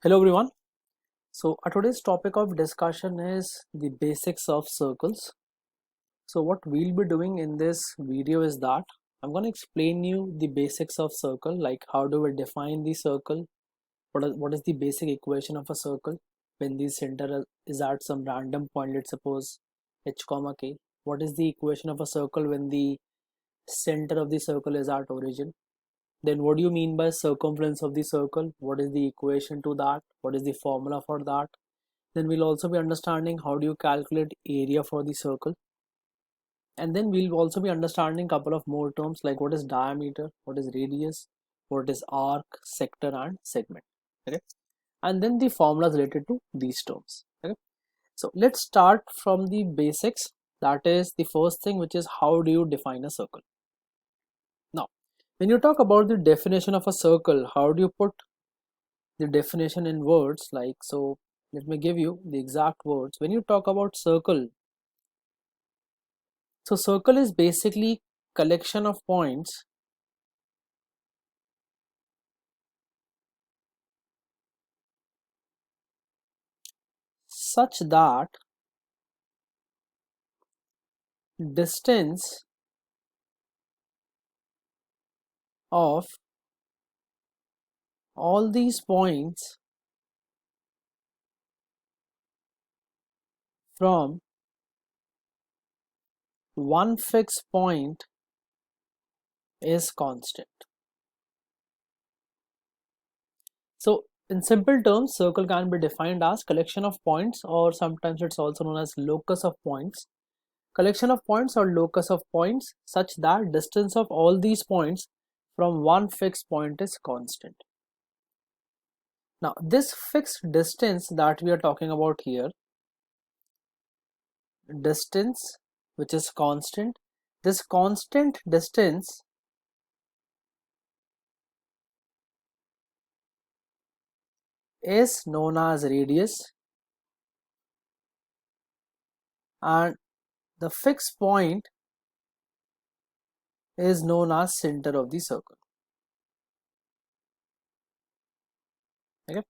Hello everyone. So today's topic of discussion is the basics of circles. So what we'll be doing in this video is that I'm going to explain you the basics of circle, like how do we define the circle, what is the basic equation of a circle when the center is at some random point, let's suppose h comma k. What is the equation of a circle when the center of the circle is at origin? Then what do you mean by circumference of the circle? What is the equation to that? What is the formula for that? Then we'll also be understanding how do you calculate area for the circle. And then we'll also be understanding a couple of more terms like what is diameter, what is radius, what is arc, sector and segment. Okay. And then the formulas related to these terms. Okay. So let's start from the basics. That is the first thing, which is how do you define a circle? Now, when you talk about the definition of a circle, how do you put the definition in words? Like, so let me give you the exact words. When you talk about circle, so circle is basically collection of points such that distance of all these points from one fixed point is constant. So in simple terms, circle can be defined as collection of points, or sometimes it's also known as locus of points. Collection of points or locus of points such that distance of all these points from one fixed point is constant. Now this fixed distance that we are talking about here, distance which is constant, this constant distance is known as radius, and the fixed point is known as center of the circle. Okay,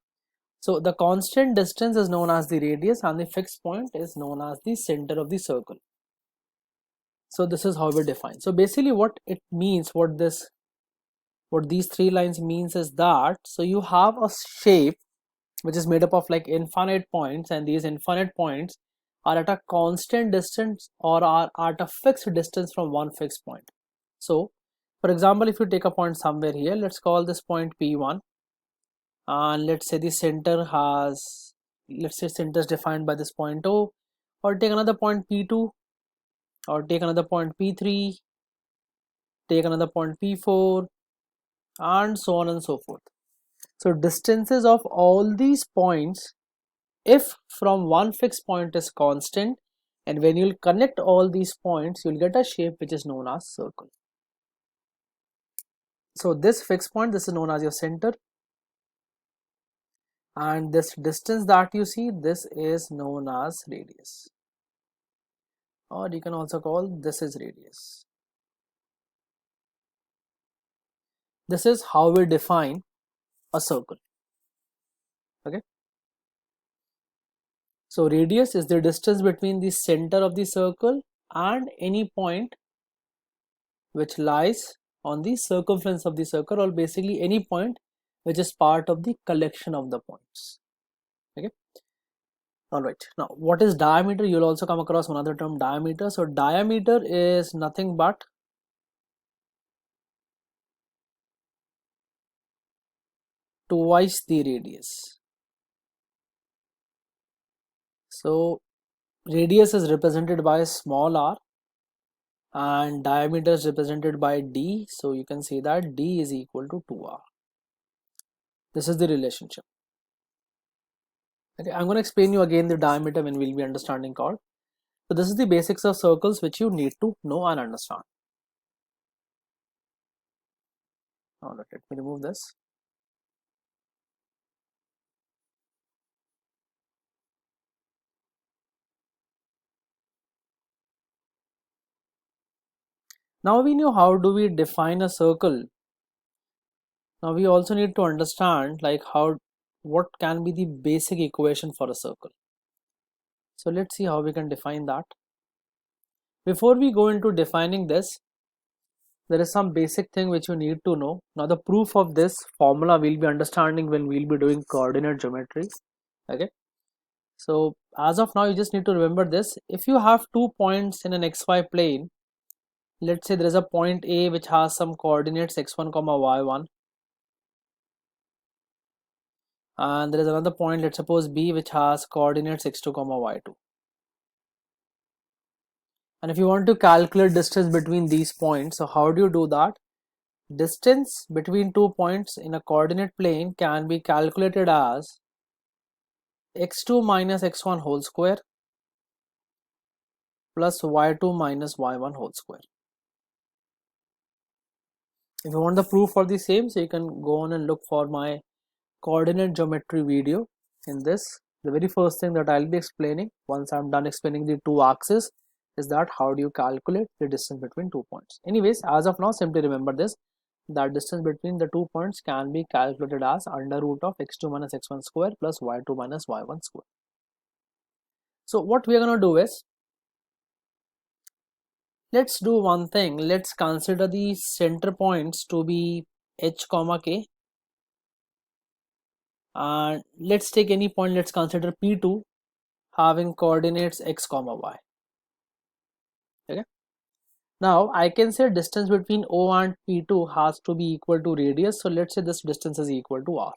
so the constant distance is known as the radius and the fixed point is known as the center of the circle. So this is how we define. So basically what it means, what these three lines means is that, so you have a shape which is made up of like infinite points, and these infinite points are at a constant distance or are at a fixed distance from one fixed point. So for example, if you take a point somewhere here, let's call this point P1, and let's say the center has, let's say center is defined by this point O, or take another point P2, or take another point P3, take another point P4, and so on and so forth. So distances of all these points, if from one fixed point, is constant, and when you'll connect all these points, you'll get a shape which is known as circle. So this fixed point, this is known as your center, and this distance that you see, this is known as radius, or you can also call this is radius. This is how we define a circle. Okay, so radius is the distance between the center of the circle and any point which lies on the circumference of the circle, or basically any point which is part of the collection of the points. Okay, all right. Now what is diameter? You'll also come across another term, diameter. So diameter is nothing but twice the radius. So radius is represented by small r and diameter is represented by d, so you can say that d is equal to 2r. This is the relationship. Okay, I'm going to explain you again the diameter when we'll be understanding chord. So this is the basics of circles which you need to know and understand. Now let me remove this. Now we know how do we define a circle. Now we also need to understand like how what can be the basic equation for a circle. So let's see how we can define that. Before we go into defining this, there is some basic thing which you need to know. Now the proof of this formula we'll be understanding when we'll be doing coordinate geometry. Okay, so as of now you just need to remember this. If you have 2 points in an xy plane, let's say there is a point A which has some coordinates x1 comma y1, and there is another point, let's suppose B, which has coordinates x2 comma y2. And if you want to calculate distance between these points, so how do you do that? Distance between 2 points in a coordinate plane can be calculated as x2 minus x1 whole square plus y2 minus y1 whole square. If you want the proof for the same, so you can go on and look for my coordinate geometry video. In this, the very first thing that I'll be explaining once I'm done explaining the two axes is that how do you calculate the distance between 2 points. Anyways, as of now, simply remember this, that distance between the 2 points can be calculated as under root of x2 minus x1 square plus y2 minus y1 square. So what we are going to do is, let's do one thing. Let's consider the center points to be h comma k, and let's take any point. Let's consider P2 having coordinates x comma y. Okay, now I can say distance between O and P2 has to be equal to radius, so let's say this distance is equal to r.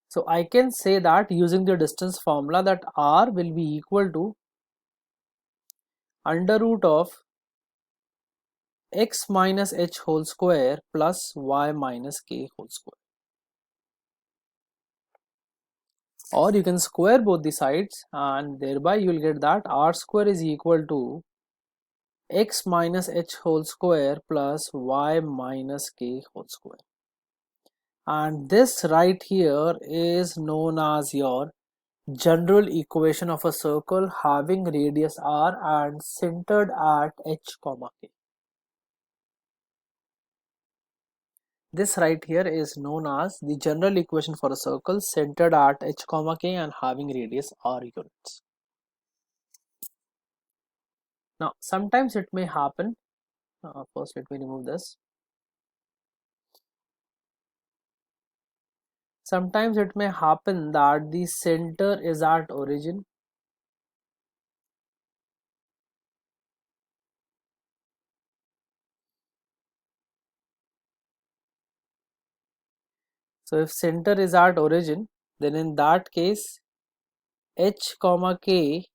So I can say that using the distance formula that r will be equal to under root of x minus h whole square plus y minus k whole square. Or you can square both the sides and thereby you will get that r square is equal to x minus h whole square plus y minus k whole square. And this right here is known as your general equation of a circle having radius r and centered at h comma k. This right here is known as the general equation for a circle centered at h comma k and having radius r units. Now sometimes it may happen, first let me remove this. Sometimes it may happen that the center is at origin. So if center is at origin, then in that case h comma k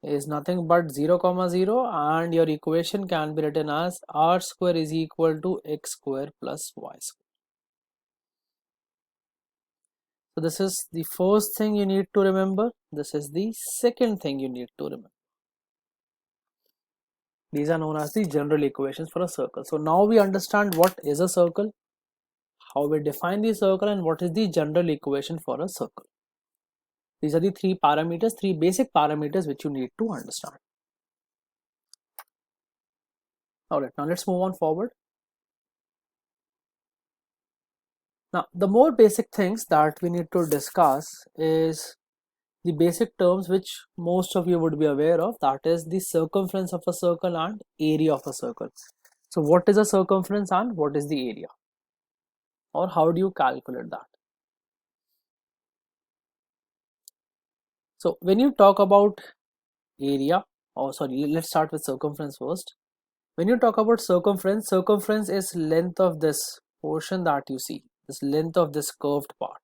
is nothing but 0 comma 0, and your equation can be written as r square is equal to x square plus y square. So this is the first thing you need to remember. This is the second thing you need to remember. These are known as the general equations for a circle. So now we understand what is a circle, how we define the circle, and what is the general equation for a circle. These are the three basic parameters which you need to understand. Alright, now let's move on forward. Now the more basic things that we need to discuss is the basic terms which most of you would be aware of, that is the circumference of a circle and area of a circle. So what is a circumference and what is the area, or how do you calculate that? So when you talk about area, or sorry, let's start with circumference first. When you talk about circumference, circumference is length of this portion that you see, this length of this curved part,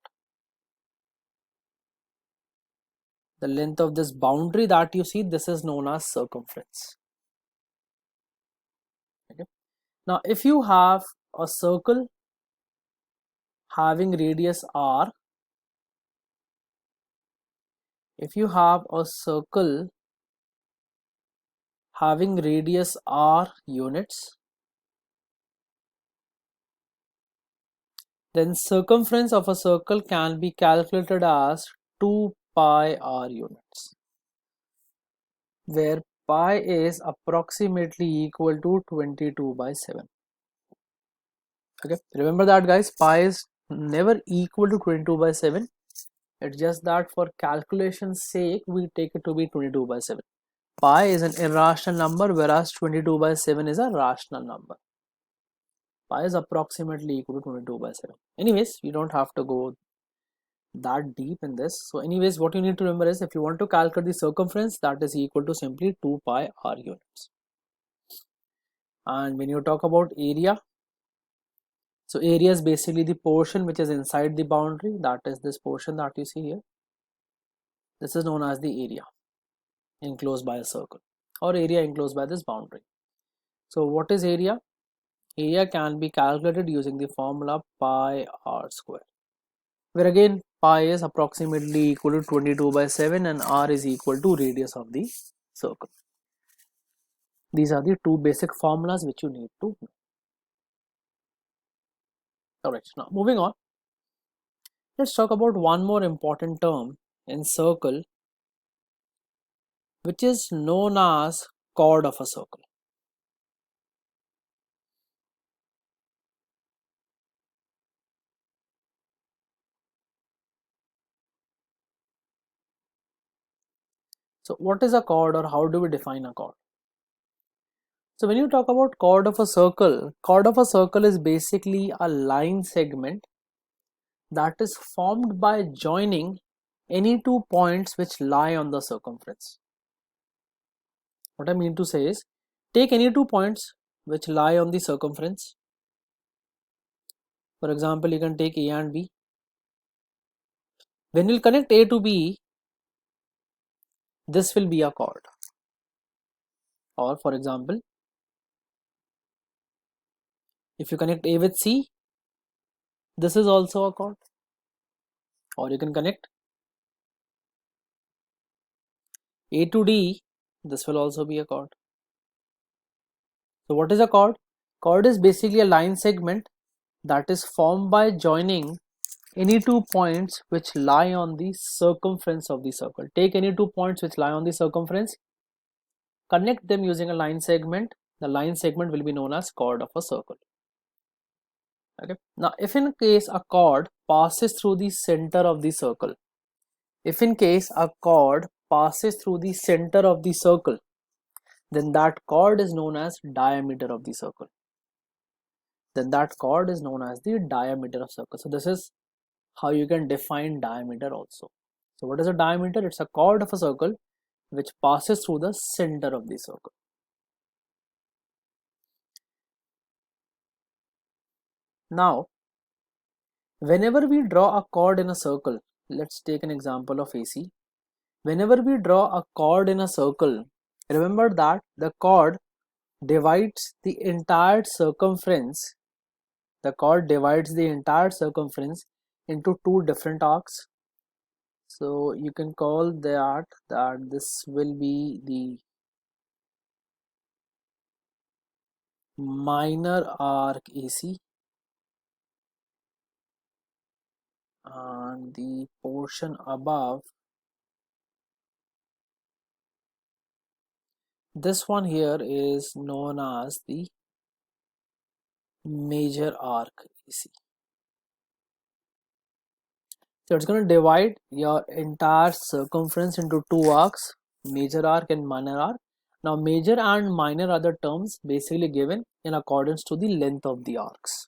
the length of this boundary that you see, this is known as circumference. Okay. Now if you have a circle having radius r, if you have a circle having radius r units, then circumference of a circle can be calculated as 2 pi r units, where pi is approximately equal to 22/7. Okay, remember that guys, pi is never equal to 22/7. It's just that for calculation's sake we take it to be 22/7. Pi is an irrational number, whereas 22/7 is a rational number. Pi is approximately equal to 22/7. Anyways, you don't have to go that deep in this. So anyways, what you need to remember is, if you want to calculate the circumference, that is equal to simply 2 pi r units. And when you talk about area, so area is basically the portion which is inside the boundary. That is this portion that you see here. This is known as the area enclosed by a circle, or area enclosed by this boundary. So what is area? Area can be calculated using the formula pi r square, where again pi is approximately equal to 22/7 and r is equal to radius of the circle. These are the two basic formulas which you need to know. Alright, now moving on, let's talk about one more important term in circle, which is known as chord of a circle. So what is a chord, or how do we define a chord? So when you talk about chord of a circle is basically a line segment that is formed by joining any two points which lie on the circumference. What I mean to say is, take any two points which lie on the circumference. For example, you can take A and B. When you connect A to B, this will be a chord. Or for example, if you connect A with C, this is also a chord. Or you can connect A to D, this will also be a chord. So what is a chord? Chord is basically a line segment that is formed by joining any two points which lie on the circumference of the circle. Take any two points which lie on the circumference, connect them using a line segment. The line segment will be known as chord of a circle. Okay. Now, if in case a chord passes through the center of the circle, then that chord is known as diameter of the circle. So this is how you can define diameter also. So what is a diameter? It's a chord of a circle which passes through the center of the circle. Now, whenever we draw a chord in a circle, let's take an example of AC. Whenever we draw a chord in a circle, remember that the chord divides the entire circumference. The chord divides the entire circumference into two different arcs. So you can call that this will be the minor arc AC, and the portion above, this one here, is known as the major arc AC. So it's going to divide your entire circumference into two arcs, major arc and minor arc. Now major and minor are the terms basically given in accordance to the length of the arcs.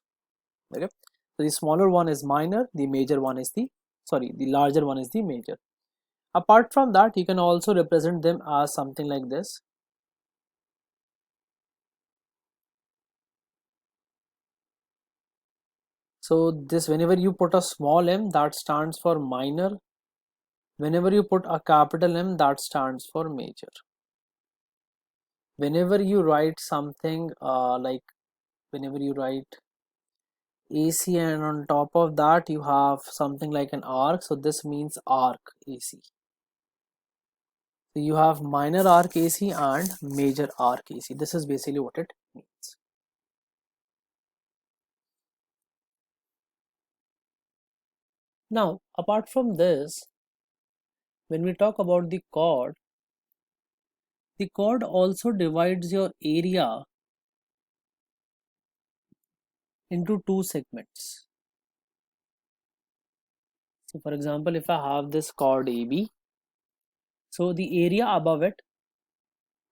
Okay, so the smaller one is minor, the major one is the larger one is the major. Apart from that, you can also represent them as something like this. So this, whenever you put a small m, that stands for minor. Whenever you put a capital M, that stands for major. Whenever you write something whenever you write AC and on top of that you have something like an arc, so this means arc AC. So you have minor arc AC and major arc AC. This is basically what it means. Now, apart from this, when we talk about the chord also divides your area into two segments. So for example, if I have this chord AB, so the area above it,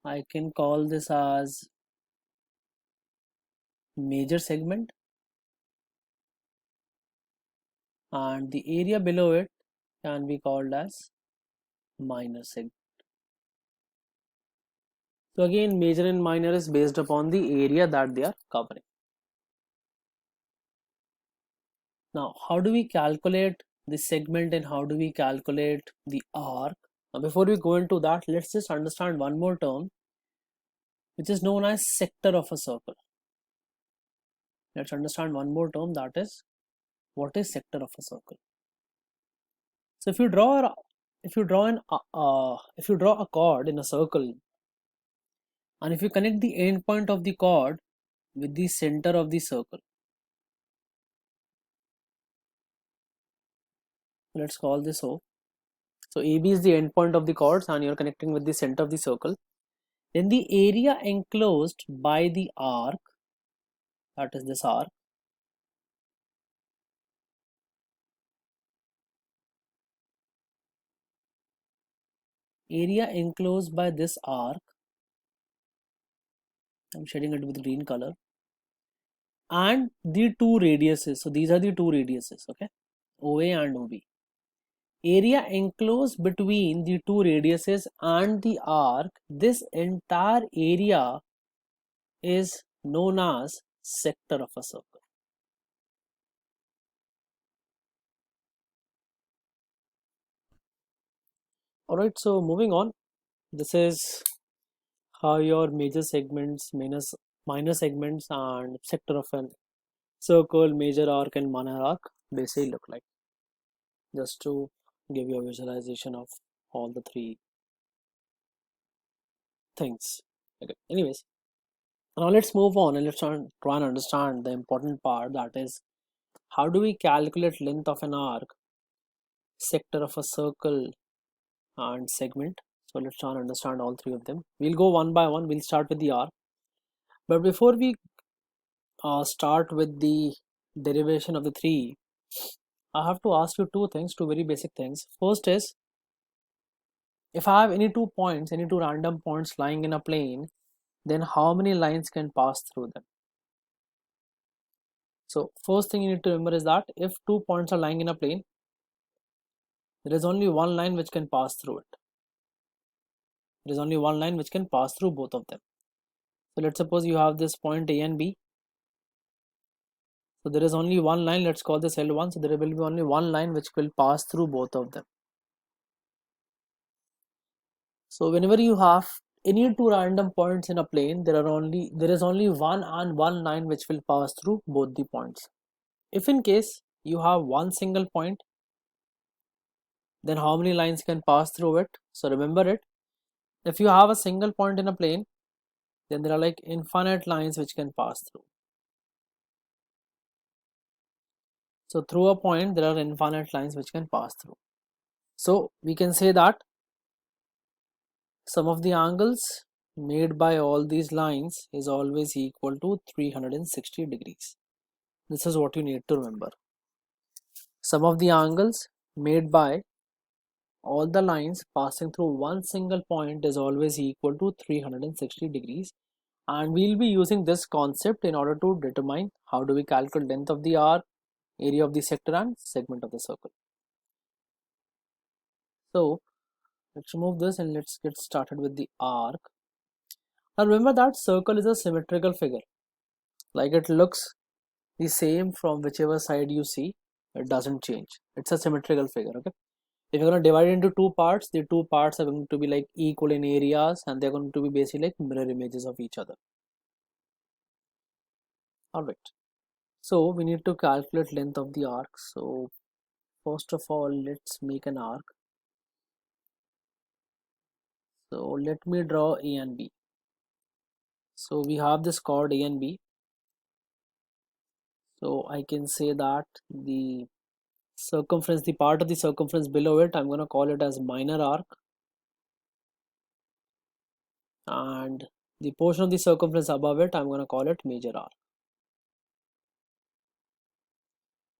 I can call this as major segment, and the area below it can be called as minor segment. So again, major and minor is based upon the area that they are covering. Now, how do we calculate the segment and how do we calculate the arc? Now, before we go into that, let's just understand one more term, which is known as sector of a circle. Let's understand one more term, that is, what is sector of a circle? So if you draw a chord in a circle, and if you connect the end point of the chord with the center of the circle, let's call this O. So AB is the end point of the chords and you're connecting with the center of the circle. Then the area enclosed by the arc, that is this arc, area enclosed by this arc, I'm shading it with green color, and the two radiuses. So these are the two radiuses, okay, OA and OB. Area enclosed between the two radiuses and the arc, this entire area is known as sector of a circle. Alright, so moving on, this is how your major segments, minor segments and sector of a circle, major arc and minor arc basically look like, just to give you a visualization of all the three things. Okay, anyways, now let's move on and let's try and understand the important part, that is, how do we calculate length of an arc, sector of a circle and segment? So let's try and understand all three of them. We'll go one by one. We'll start with the arc, but before we start with the derivation of the three, I have to ask you two things, two very basic things. First is, if I have any two random points lying in a plane, then how many lines can pass through them? So first thing you need to remember is that if 2 points are lying in a plane, there is only one line which can pass through it. There is only one line which can pass through both of them. So let's suppose you have this point A and B. So there is only one line, let's call this L1. So there will be only one line which will pass through both of them. So whenever you have any two random points in a plane, there is only one line which will pass through both the points. If in case you have one single point, then how many lines can pass through it? So remember it, if you have a single point in a plane, then there are like infinite lines which can pass through. So through a point there are infinite lines which can pass through. So we can say that sum of the angles made by all these lines is always equal to 360 degrees. This is what you need to remember. Sum of the angles made by all the lines passing through one single point is always equal to 360 degrees, and we'll be using this concept in order to determine how do we calculate length of the arc, area of the sector and segment of the circle. So let's remove this and let's get started with the arc. Now remember that circle is a symmetrical figure, like it looks the same from whichever side you see, it doesn't change. It's a symmetrical figure, okay? If you're going to divide it into two parts, the two parts are going to be like equal in areas and they're going to be basically like mirror images of each other. Alright, so we need to calculate length of the arc. So first of all, let's make an arc. So let me draw A and B. So we have this chord A and B. So I can say that the circumference, the part of the circumference below it, I'm going to call it as minor arc, and the portion of the circumference above it, I'm going to call it major arc.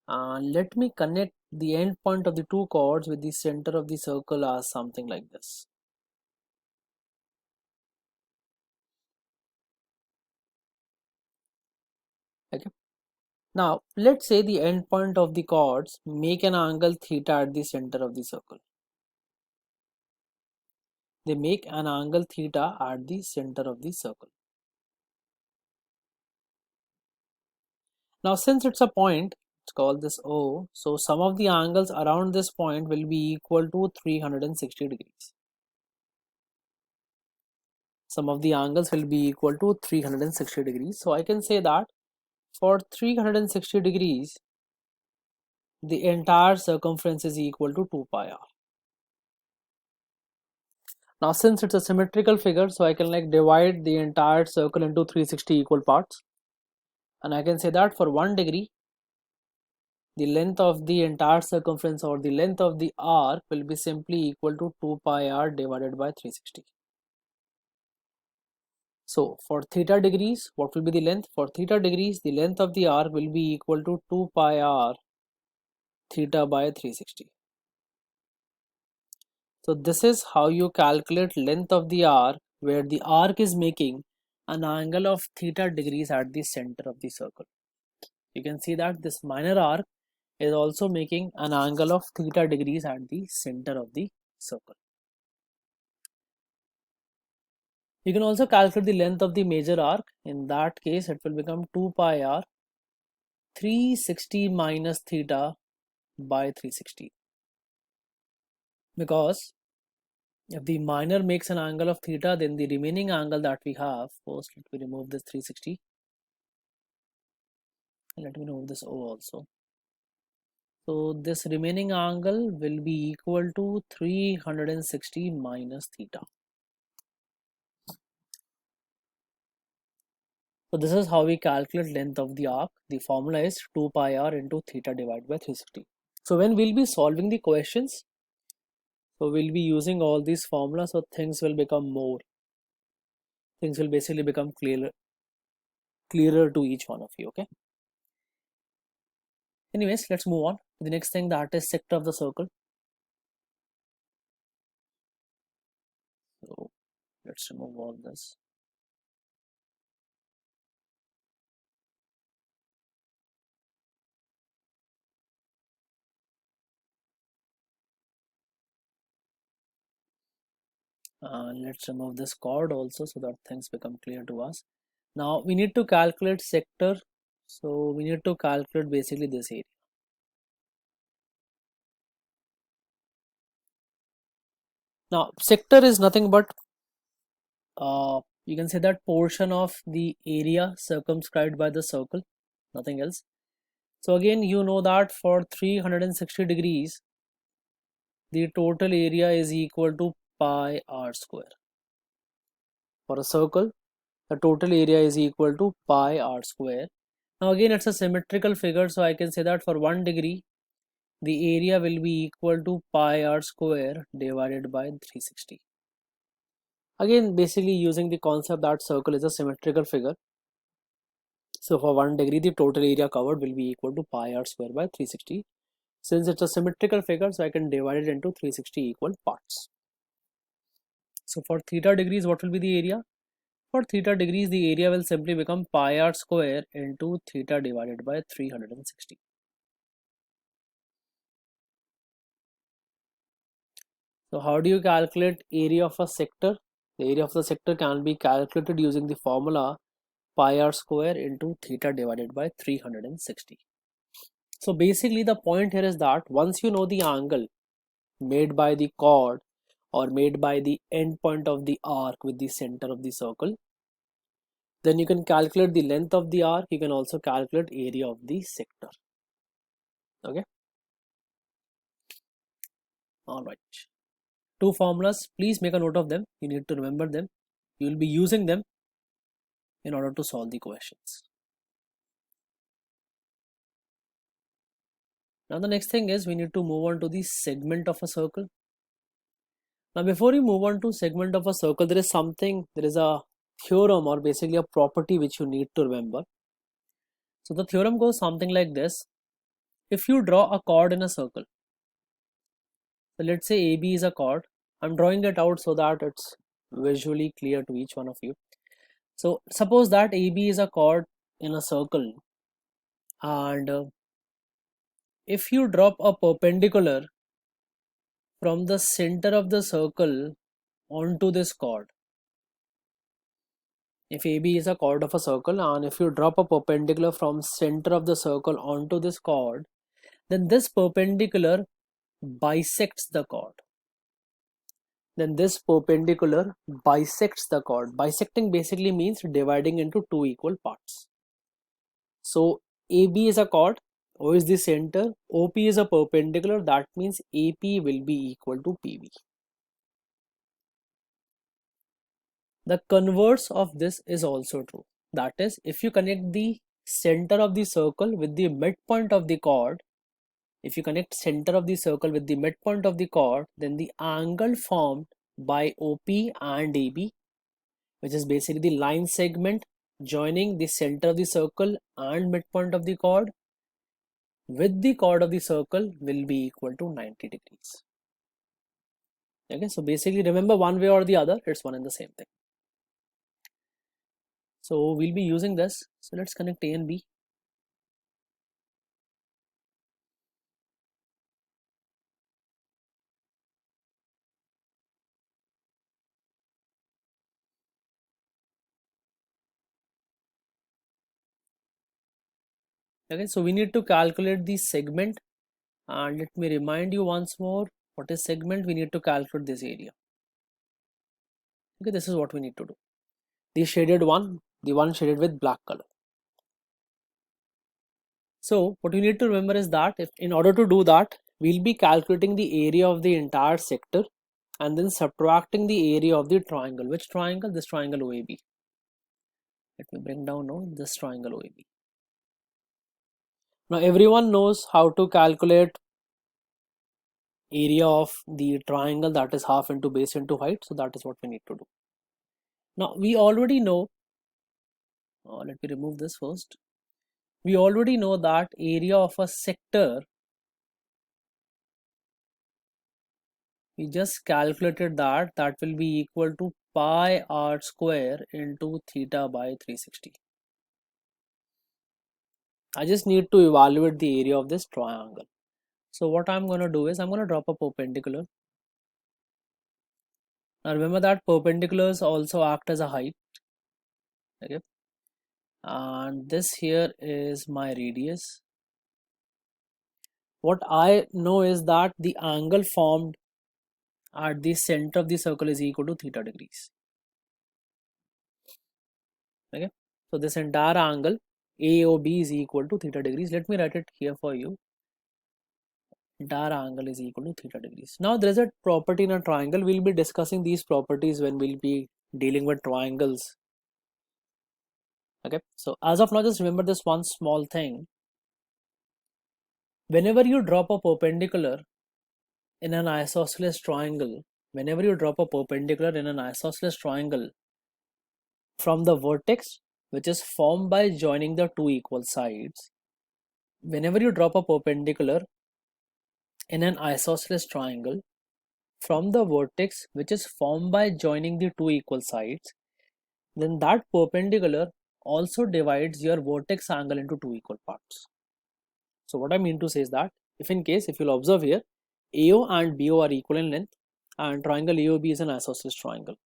Let me connect the end point of the two chords with the center of the circle as something like this. Okay. Now let's say the end point of the chords make an angle theta at the center of the circle. They make an angle theta at the center of the circle. Now since it's a point, let's call this O, so some of the angles around this point will be equal to 360 degrees. Some of the angles will be equal to 360 degrees. So I can say that for 360 degrees, the entire circumference is equal to 2 pi r. Now since it's a symmetrical figure, so I can like divide the entire circle into 360 equal parts. And I can say that for 1 degree, the length of the entire circumference or the length of the arc will be simply equal to 2 pi r divided by 360. So for theta degrees, what will be the length? For theta degrees, the length of the arc will be equal to 2 pi r theta by 360. So this is how you calculate length of the arc, where the arc is making an angle of theta degrees at the center of the circle. You can see that this minor arc is also making an angle of theta degrees at the center of the circle. You can also calculate the length of the major arc. In that case, it will become 2 pi r 360 minus theta by 360. Because if the minor makes an angle of theta, then the remaining angle that we have, first let me remove this 360. And let me remove this O also. So this remaining angle will be equal to 360 minus theta. So this is how we calculate length of the arc. The formula is 2 pi r into theta divided by 360. So when we'll be solving the questions, so we'll be using all these formulas, so things will become things will basically become clearer to each one of you, okay? Anyways, let's move on to the next thing, that is sector of the circle. So let's remove all this. Let's remove this chord also, so that things become clear to us. Now we need to calculate sector, so we need to calculate basically this area. Now sector is nothing but you can say that portion of the area circumscribed by the circle, nothing else. So again, you know that for 360 degrees, the total area is equal to pi r square. For a circle, the total area is equal to pi r square. Now again, it's a symmetrical figure, so I can say that for 1 degree, the area will be equal to pi r square divided by 360. Again, basically using the concept that circle is a symmetrical figure. So for 1 degree, the total area covered will be equal to pi r square by 360. Since it's a symmetrical figure, so I can divide it into 360 equal parts. So for theta degrees, what will be the area? For theta degrees, the area will simply become pi r square into theta divided by 360. So how do you calculate area of a sector? The area of the sector can be calculated using the formula pi r square into theta divided by 360. So basically the point here is that once you know the angle made by the chord or made by the end point of the arc with the center of the circle, then you can calculate the length of the arc. You can also calculate area of the sector. Okay. All right. Two formulas. Please make a note of them. You need to remember them. You will be using them in order to solve the questions. Now the next thing is we need to move on to the segment of a circle. Now before you move on to segment of a circle, there is a theorem or basically a property which you need to remember. So the theorem goes something like this. if you draw a chord in a circle, so let's say AB is a chord. I'm drawing it out so that it's visually clear to each one of you. So suppose that AB is a chord in a circle, and if you drop a perpendicular from the center of the circle onto this chord, if AB is a chord of a circle and if you drop a perpendicular from center of the circle onto this chord, then this perpendicular bisects the chord. Then this perpendicular bisects the chord. Bisecting basically means dividing into two equal parts. So AB is a chord, O is the center, OP is a perpendicular, that means AP will be equal to PB. The converse of this is also true. That is, if you connect the center of the circle with the midpoint of the chord, if you connect center of the circle with the midpoint of the chord, then the angle formed by OP and AB, which is basically the line segment joining the center of the circle and midpoint of the chord with the chord of the circle, will be equal to 90 degrees. Okay, so basically remember, one way or the other, it's one and the same thing. So we'll be using this. So let's connect A and B. Okay, so we need to calculate the segment, and let me remind you once more, what is segment? We need to calculate this area. Okay, this is what we need to do. The shaded one, the one shaded with black color. So what you need to remember is that if in order to do that, we'll be calculating the area of the entire sector and then subtracting the area of the triangle. Which triangle? This triangle OAB. Let me bring down now this triangle OAB. Now everyone knows how to calculate area of the triangle, that is half into base into height. So that is what we need to do. Now we already know, let me remove this first. We already know that area of a sector, we just calculated that will be equal to pi r square into theta by 360. I just need to evaluate the area of this triangle. So what I'm going to do is I'm going to drop a perpendicular. Now remember that perpendiculars also act as a height. Okay, and this here is my radius. What I know is that the angle formed at the center of the circle is equal to theta degrees. Okay, so this entire angle AOB is equal to theta degrees. Let me write it here for you. Entire angle is equal to theta degrees. Now there is a property in a triangle. We'll be discussing these properties when we'll be dealing with triangles. Okay, so as of now, just remember this one small thing. Whenever you drop a perpendicular in an isosceles triangle, whenever you drop a perpendicular in an isosceles triangle from the vertex, which is formed by joining the two equal sides, whenever you drop a perpendicular in an isosceles triangle from the vertex which is formed by joining the two equal sides, then that perpendicular also divides your vertex angle into two equal parts. So what I mean to say is that if you'll observe here, AO and BO are equal in length and triangle AOB is an isosceles triangle.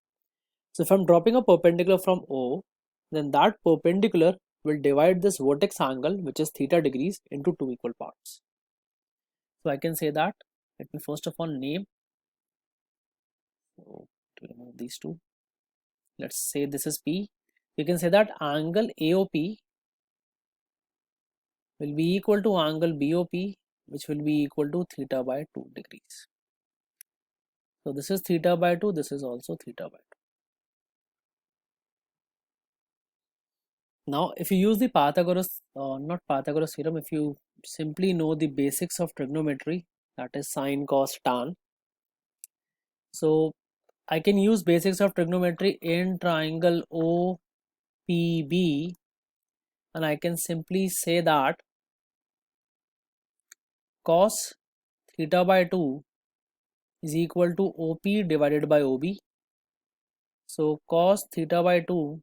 So if I'm dropping a perpendicular from O, then that perpendicular will divide this vertex angle, which is theta degrees, into two equal parts. So I can say that, let me first of all name, so to remove these two, let's say this is P. You can say that angle AOP will be equal to angle BOP, which will be equal to theta by 2 degrees. So this is theta by 2, this is also theta by 2. Now if you use the Pythagoras, not Pythagoras theorem, if you simply know the basics of trigonometry, that is sine, cos, tan, so I can use basics of trigonometry in triangle OPB, and I can simply say that cos theta by 2 is equal to OP divided by OB. So cos theta by 2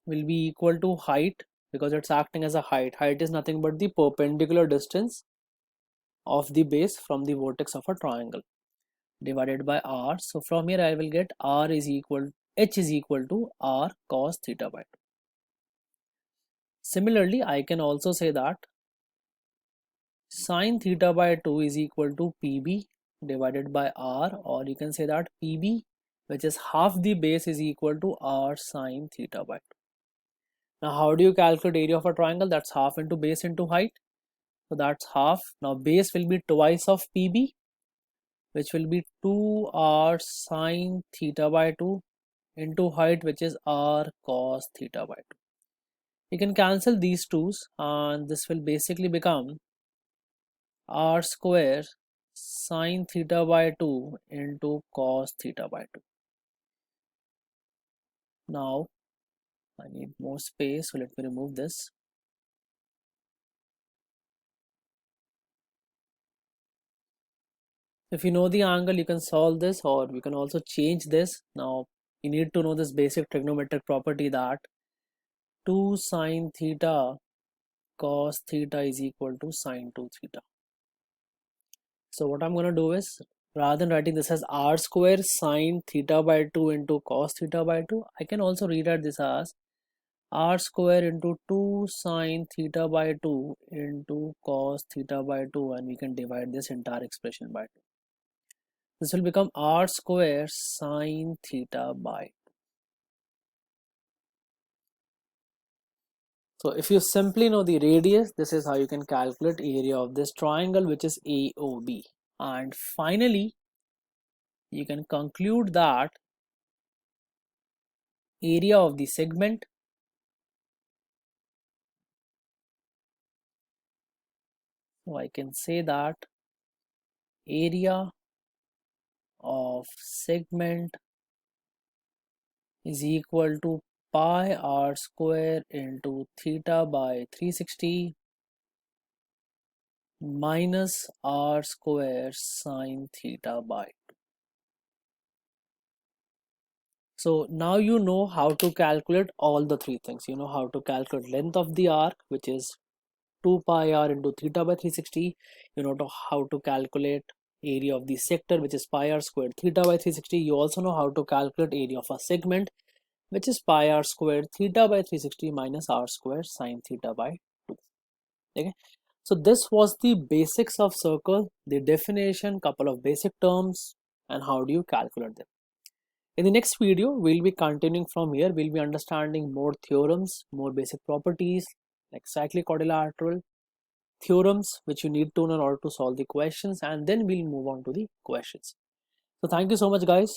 will be equal to height, because it's acting as a height. Height is nothing but the perpendicular distance of the base from the vertex of a triangle, divided by r. So from here I will get r is equal, h is equal to r cos theta by 2. Similarly, I can also say that sin theta by 2 is equal to pb divided by r, or you can say that pb, which is half the base, is equal to r sin theta by 2. Now how do you calculate area of a triangle? That's half into base into height. So that's half. Now base will be twice of pb, which will be 2r sin theta by 2 into height, which is r cos theta by 2. You can cancel these twos and this will basically become r square sin theta by 2 into cos theta by 2. Now I need more space, so let me remove this. If you know the angle, you can solve this, or we can also change this. Now you need to know this basic trigonometric property that 2 sin theta cos theta is equal to sin 2 theta. So what I'm going to do is, rather than writing this as r square sin theta by 2 into cos theta by 2, I can also rewrite this as r square into 2 sin theta by 2 into cos theta by 2, and we can divide this entire expression by 2. This will become r square sin theta by 2. So if you simply know the radius, this is how you can calculate area of this triangle, which is AOB. And finally, you can conclude that area of the segment so I can say that area of segment is equal to pi r square into theta by 360 minus r square sin theta by 2. So now you know how to calculate all the three things. You know how to calculate length of the arc, which is 2 pi r into theta by 360. You know how to calculate area of the sector, which is pi r squared theta by 360. You also know how to calculate area of a segment, which is pi r squared theta by 360 minus r squared sin theta by 2. Okay, so this was the basics of circle, the definition, couple of basic terms, and how do you calculate them. In the next video, we'll be continuing from here. We'll be understanding more theorems, more basic properties like cyclic quadrilateral theorems, which you need to know in order to solve the questions, and then we'll move on to the questions. So thank you so much, guys,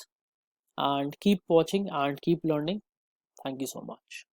and keep watching and keep learning. Thank you so much.